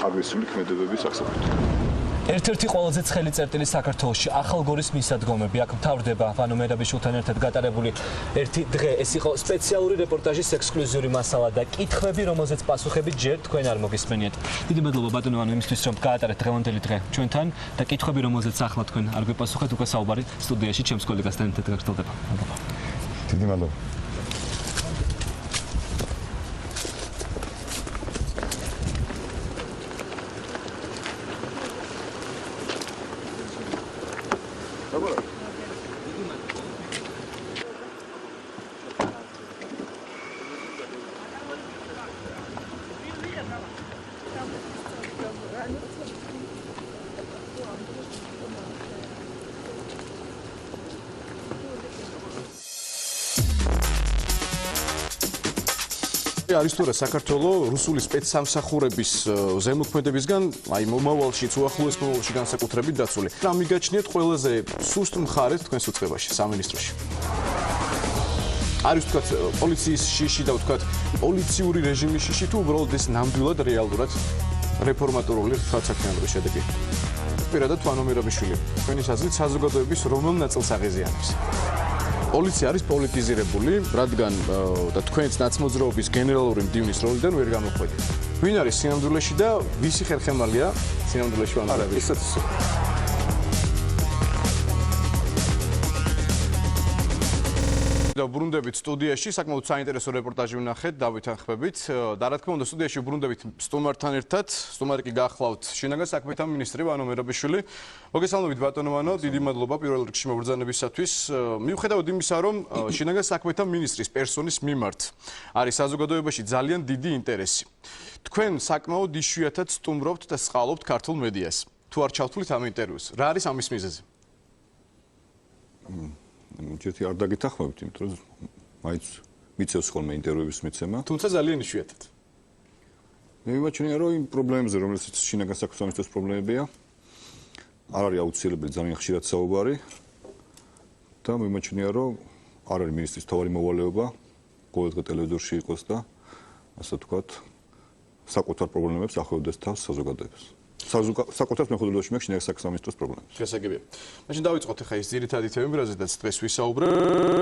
აგრესიული ქმედებების აღსაყრელი. ერთ-ერთი ყველაზე ცხელი წერტილი საქართველოში ახალგორის მისადგომები აქ მთავრდება ვანო მერაბიშვილთან ერთად გატარებული ერთი დღე ეს იყო სპეციალური რეპორტაჟის ექსკლუზიური მასალა და კითხვები რომელზეც პასუხები ჯერ თქვენ არ მოგისმენიათ. დიდი მადლობა ბატონო ვანო იმისთვის რომ გაატარეთ დღევანდელი დღე ჩვენთან და კითხვები რომელზეც ახლა თქვენ არ გვიპასუხეთ უკვე საუბარი სტუდიაში ჩემს კოლეგასთან ერთად გაგრძელდება. მადლობა. დიდი მადლობა. არის თუ რა საქართველოს რუსული სპეცსამსახურების ზემოქმედებისგან აი მომავალშიც უახლოეს მომავალში განსაკუთრებით დაცული. რა მიგაჩნიათ ყველაზე სუსტ მხარეს თქვენს უწყებაში სამინისტროში? არის თქვათ პოლიციის შიში და თქვათ პოლიციური რეჟიმის შიში თუ უბრალოდ ეს ნამდვილად რეალურად რეფორმატორული საქმიანობის შედეგი? პირადად ვანო მერაბიშვილი, თქვენი აზრით საზოგადოების რომელ ნაწილს აღეზიანებს? პოლიცია არის პოლიტიზირებული, რადგან და თქვენს ნაცმოძრაობის გენერალური მდივნის როლიდან ვერ გამოხვედით. ვინ არის სინამდვილეში და ვისი ხერხემალია სინამდვილეში ვანო მერაბიშვილი? და ბრუნდებით სტუდიაში საკმაოდ საინტერესო რეპორტაჟი ვნახეთ დავით ანხმებით და რა თქმა უნდა სტუდიაში ბრუნდებით სტუმართან ერთად სტუმარი კი გახლავთ შინაგან საქმეთა მინისტრი ვანო მერაბიშვილი. მოგესალმებით ბატონო ვანო, დიდი მადლობა პირველ რიგში მობრძანებისათვის. მიუხედავად იმისა, რომ შინაგან საქმეთა მინისტრის პერსონის მიმართ არის საზოგადოებაში ძალიან დიდი ინტერესი. თქვენ საკმაოდ იშვიათად სტუმრობთ და სყალობთ ქართულ მედიას. თუ არ ჩავთვლით ამ ინტერვიუს, რა არის ამის მიზეზი? ერთი არ დაგეთანხმებით, იმიტომ რომ მაინც მიცევს ხოლმე ინტერვიუების მიცემა. თუმცა ძალიან იშვიათად. მე მიმაჩნია, რომ იმ პრობლემებზე, რომელსაც შინაგან საქმეთა მინისტრის პრობლემებია, არ არის აუცილებელი ძალიან ხშირად საუბარი და მიმაჩნია, რომ არ არის მინისტრის თავარი მოვალეობა ყოველდღე ტელევიზორში იყოს და ასე ვთქვათ, საკუთარ პრობლემებს ახორციელებს თავს საზოგადოებას. საკუთარ მეხუთეობაში მაქვს შინაგან საქმეთა მინისტრის პრობლემებს. გასაგებია. მაშინ დავიწყოთ ახლა ის ძირითადი თემები, რაზედაც დღეს ვისაუბრებთ.